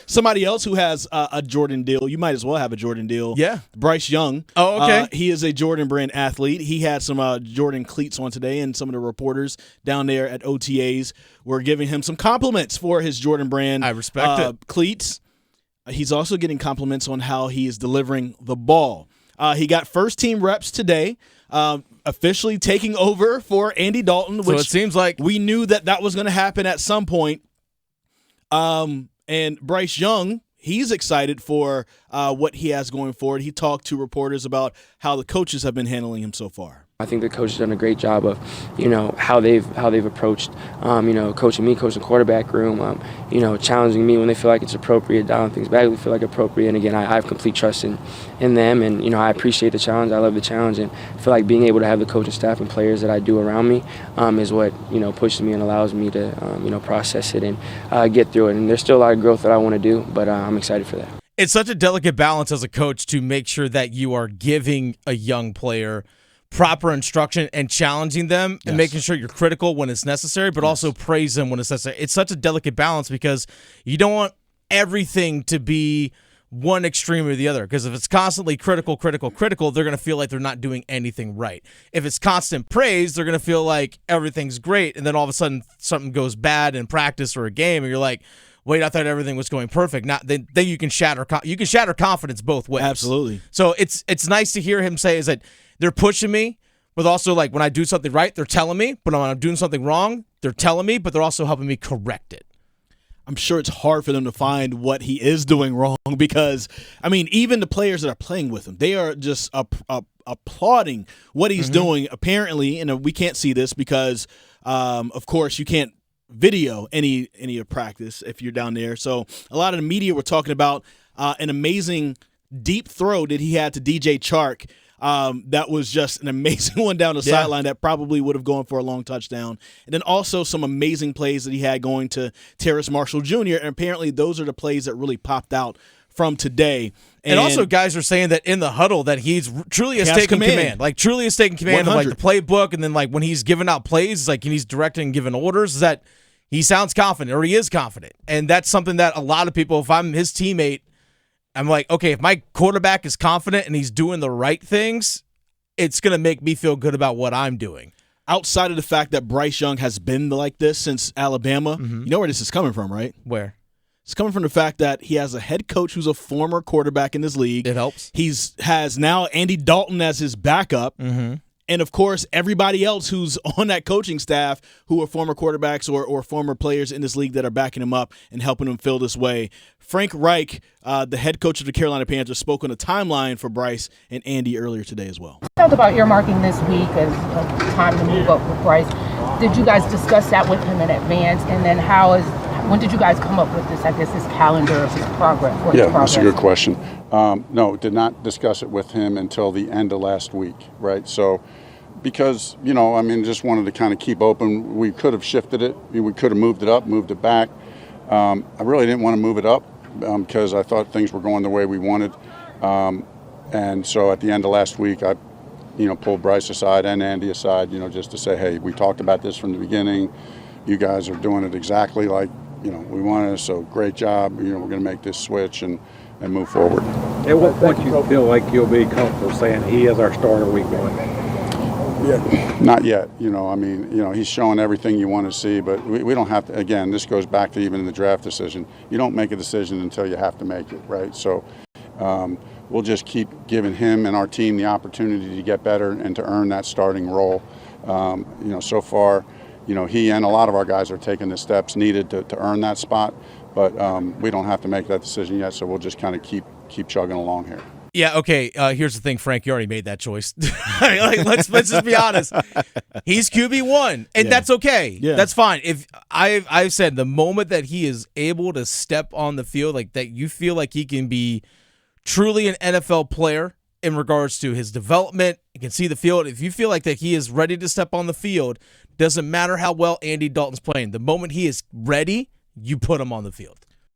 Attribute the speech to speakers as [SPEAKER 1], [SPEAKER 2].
[SPEAKER 1] Somebody else who has a Jordan deal, you might as well have a Jordan deal.
[SPEAKER 2] Yeah.
[SPEAKER 1] Bryce Young.
[SPEAKER 2] Oh, okay.
[SPEAKER 1] He is a Jordan brand athlete. He had some Jordan cleats on today, and some of the reporters down there at OTAs were giving him some compliments for his Jordan brand
[SPEAKER 2] I respect it.
[SPEAKER 1] Cleats. He's also getting compliments on how he is delivering the ball. He got first-team reps today, officially taking over for Andy Dalton, which
[SPEAKER 2] so it seems like
[SPEAKER 1] we knew that was going to happen at some point. And Bryce Young, he's excited for what he has going forward. He talked to reporters about how the coaches have been handling him so far.
[SPEAKER 3] I think the coach has done a great job of, how they've approached, coaching me, coaching the quarterback room, challenging me when they feel like it's appropriate, dialing things back when they feel like appropriate. And again, I have complete trust in them, and I appreciate the challenge. I love the challenge, and I feel like being able to have the coaching staff and players that I do around me is what pushes me and allows me to process it and get through it. And there's still a lot of growth that I want to do, but I'm excited for that.
[SPEAKER 2] It's such a delicate balance as a coach to make sure that you are giving a young player proper instruction and challenging them and making sure you're critical when it's necessary, but also praise them when it's necessary. It's such a delicate balance because you don't want everything to be one extreme or the other, because if it's constantly critical, they're going to feel like they're not doing anything right. If it's constant praise, they're going to feel like everything's great, and then all of a sudden something goes bad in practice or a game, and you're like, wait, I thought everything was going perfect. Then you can shatter confidence both ways.
[SPEAKER 1] Absolutely.
[SPEAKER 2] So it's nice to hear him say is that they're pushing me, but also like when I do something right, they're telling me. But when I'm doing something wrong, they're telling me, but they're also helping me correct it.
[SPEAKER 1] I'm sure it's hard for them to find what he is doing wrong because, even the players that are playing with him, they are just applauding what he's doing, apparently. And we can't see this because, of course, you can't video any of practice if you're down there. So a lot of the media were talking about an amazing deep throw that he had to DJ Chark. That was just an amazing one down the sideline that probably would have gone for a long touchdown. And then also some amazing plays that he had going to Terrace Marshall Jr. And apparently those are the plays that really popped out from today.
[SPEAKER 2] And also guys are saying that in the huddle that he's truly has taken command. Like truly has taken command 100. Of like the playbook, and then like when he's giving out plays, like when he's directing and giving orders, that he sounds confident or he is confident. And that's something that a lot of people, if I'm his teammate, I'm like, okay, if my quarterback is confident and he's doing the right things, it's going to make me feel good about what I'm doing.
[SPEAKER 1] Outside of the fact that Bryce Young has been like this since Alabama, you know where this is coming from, right?
[SPEAKER 2] Where?
[SPEAKER 1] It's coming from the fact that he has a head coach who's a former quarterback in this league.
[SPEAKER 2] It helps.
[SPEAKER 1] Has now Andy Dalton as his backup. And, of course, everybody else who's on that coaching staff who are former quarterbacks or former players in this league that are backing him up and helping him feel this way. Frank Reich, the head coach of the Carolina Panthers, spoke on a timeline for Bryce and Andy earlier today as well.
[SPEAKER 4] Talked about earmarking this week as time to move up with Bryce. Did you guys discuss that with him in advance? And then when did you guys come up with this calendar of his progress?
[SPEAKER 5] That's a good question. No, did not discuss it with him until the end of last week, right? So because, just wanted to kind of keep open. We could have shifted it. We could have moved it up, moved it back. I really didn't want to move it up because I thought things were going the way we wanted. And so at the end of last week, I pulled Bryce aside and Andy aside, just to say, hey, we talked about this from the beginning. You guys are doing it exactly like, we wanted, so great job. We're going to make this switch and move forward.
[SPEAKER 6] At what point do you feel like you'll be comfortable saying he is our starter week one?
[SPEAKER 5] Yeah. Not yet. He's showing everything you want to see, but we don't have to. Again, this goes back to even in the draft decision. You don't make a decision until you have to make it, right? So we'll just keep giving him and our team the opportunity to get better and to earn that starting role. So far, he and a lot of our guys are taking the steps needed to earn that spot, but we don't have to make that decision yet, so we'll just kind of keep chugging along here.
[SPEAKER 2] Yeah, okay, here's the thing, Frank, you already made that choice. Let's just be honest. He's QB1, and that's okay. Yeah. That's fine. If I've said the moment that he is able to step on the field, like that you feel like he can be truly an NFL player in regards to his development, you can see the field. If you feel like that he is ready to step on the field, doesn't matter how well Andy Dalton's playing. The moment he is ready, you put him on the field.